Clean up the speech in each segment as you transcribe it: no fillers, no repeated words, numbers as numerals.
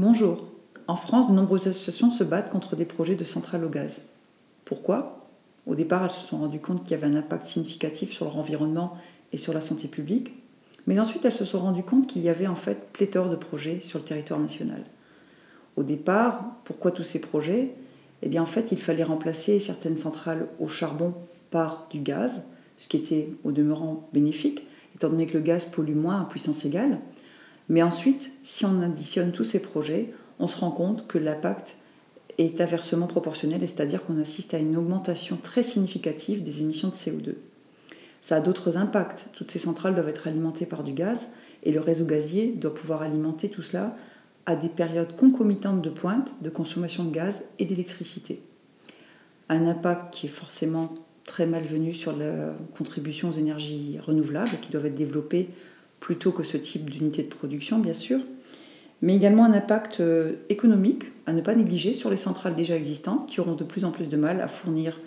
Bonjour. En France, de nombreuses associations se battent contre des projets de centrales au gaz. Pourquoi ? Au départ, elles se sont rendues compte qu'il y avait un impact significatif sur leur environnement et sur la santé publique. Mais ensuite, elles se sont rendues compte qu'il y avait en fait pléthore de projets sur le territoire national. Au départ, pourquoi tous ces projets ? Eh bien, en fait, il fallait remplacer certaines centrales au charbon par du gaz, ce qui était au demeurant bénéfique, étant donné que le gaz pollue moins à puissance égale. Mais ensuite, si on additionne tous ces projets, on se rend compte que l'impact est inversement proportionnel, c'est-à-dire qu'on assiste à une augmentation très significative des émissions de CO2. Ça a d'autres impacts. Toutes ces centrales doivent être alimentées par du gaz et le réseau gazier doit pouvoir alimenter tout cela à des périodes concomitantes de pointe de consommation de gaz et d'électricité. Un impact qui est forcément très malvenu sur la contribution aux énergies renouvelables qui doivent être développées plutôt que ce type d'unité de production, bien sûr, mais également un impact économique à ne pas négliger sur les centrales déjà existantes qui auront de plus en plus de mal à fournir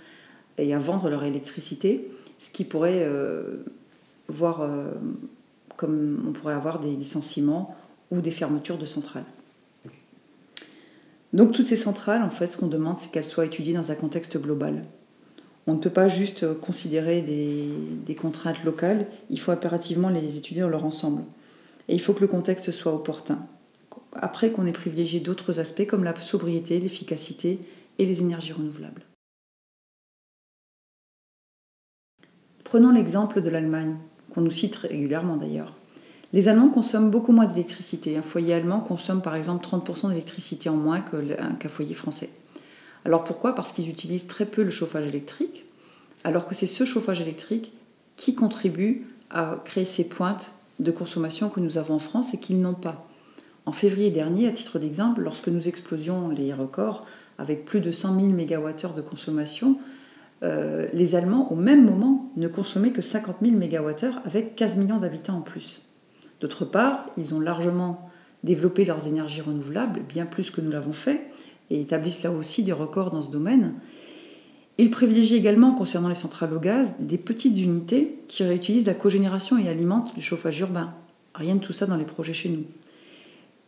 et à vendre leur électricité, ce qui pourrait comme on pourrait avoir des licenciements ou des fermetures de centrales. Donc toutes ces centrales, en fait, ce qu'on demande, c'est qu'elles soient étudiées dans un contexte global. On ne peut pas juste considérer des contraintes locales, il faut impérativement les étudier dans leur ensemble. Et il faut que le contexte soit opportun. Après qu'on ait privilégié d'autres aspects comme la sobriété, l'efficacité et les énergies renouvelables. Prenons l'exemple de l'Allemagne, qu'on nous cite régulièrement d'ailleurs. Les Allemands consomment beaucoup moins d'électricité. Un foyer allemand consomme par exemple 30% d'électricité en moins qu'un foyer français. Alors pourquoi ? Parce qu'ils utilisent très peu le chauffage électrique, alors que c'est ce chauffage électrique qui contribue à créer ces pointes de consommation que nous avons en France et qu'ils n'ont pas. En février dernier, à titre d'exemple, lorsque nous explosions les records avec plus de 100 000 MWh de consommation, les Allemands, au même moment, ne consommaient que 50 000 MWh avec 15 millions d'habitants en plus. D'autre part, ils ont largement développé leurs énergies renouvelables, bien plus que nous l'avons fait, et établissent là aussi des records dans ce domaine. Ils privilégient également, concernant les centrales au gaz, des petites unités qui réutilisent la cogénération et alimentent le chauffage urbain. Rien de tout ça dans les projets chez nous.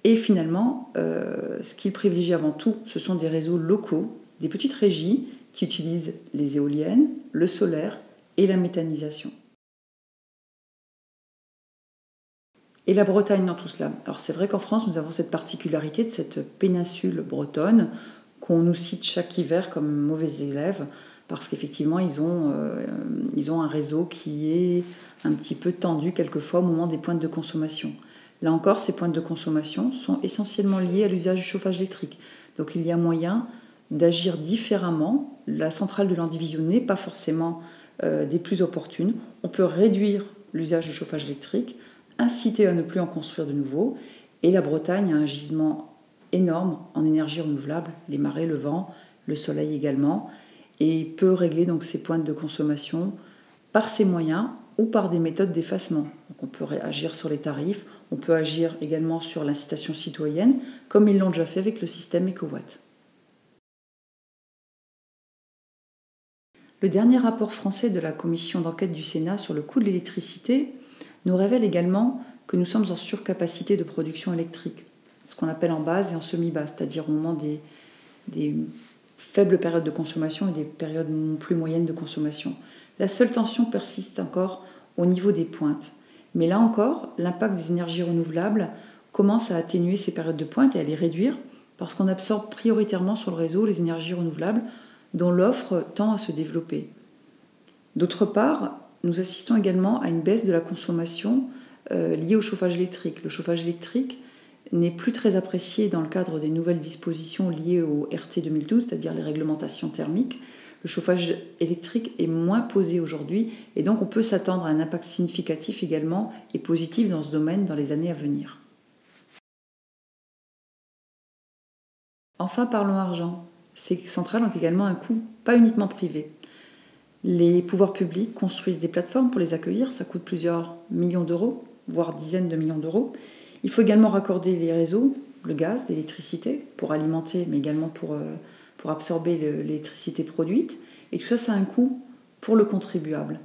Et finalement, ce qu'ils privilégient avant tout, ce sont des réseaux locaux, des petites régies qui utilisent les éoliennes, le solaire et la méthanisation. Et la Bretagne dans tout cela. Alors c'est vrai qu'en France, nous avons cette particularité de cette péninsule bretonne qu'on nous cite chaque hiver comme mauvais élèves, parce qu'effectivement, ils ont un réseau qui est un petit peu tendu quelquefois au moment des pointes de consommation. Là encore, ces pointes de consommation sont essentiellement liées à l'usage du chauffage électrique. Donc il y a moyen d'agir différemment. La centrale de Landivisiau n'est pas forcément des plus opportunes. On peut réduire l'usage du chauffage électrique, inciter à ne plus en construire de nouveau. Et la Bretagne a un gisement énorme en énergie renouvelable, les marées, le vent, le soleil également, et peut régler donc ces pointes de consommation par ces moyens ou par des méthodes d'effacement. Donc on peut agir sur les tarifs, on peut agir également sur l'incitation citoyenne, comme ils l'ont déjà fait avec le système EcoWatt. Le dernier rapport français de la commission d'enquête du Sénat sur le coût de l'électricité nous révèle également que nous sommes en surcapacité de production électrique, ce qu'on appelle en base et en semi-base, c'est-à-dire au moment des faibles périodes de consommation et des périodes plus moyennes de consommation. La seule tension persiste encore au niveau des pointes. Mais là encore, l'impact des énergies renouvelables commence à atténuer ces périodes de pointe et à les réduire parce qu'on absorbe prioritairement sur le réseau les énergies renouvelables dont l'offre tend à se développer. D'autre part, nous assistons également à une baisse de la consommation liée au chauffage électrique. Le chauffage électrique n'est plus très apprécié dans le cadre des nouvelles dispositions liées au RT 2012, c'est-à-dire les réglementations thermiques. Le chauffage électrique est moins posé aujourd'hui et donc on peut s'attendre à un impact significatif également et positif dans ce domaine dans les années à venir. Enfin, parlons argent. Ces centrales ont également un coût, pas uniquement privé. Les pouvoirs publics construisent des plateformes pour les accueillir, ça coûte plusieurs millions d'euros, voire dizaines de millions d'euros. Il faut également raccorder les réseaux, le gaz, l'électricité, pour alimenter, mais également pour absorber l'électricité produite. Et tout ça, ça a un coût pour le contribuable.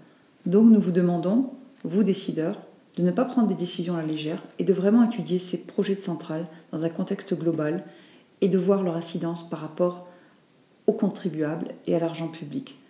Donc nous vous demandons, vous décideurs, de ne pas prendre des décisions à la légère et de vraiment étudier ces projets de centrales dans un contexte global et de voir leur incidence par rapport aux contribuables et à l'argent public.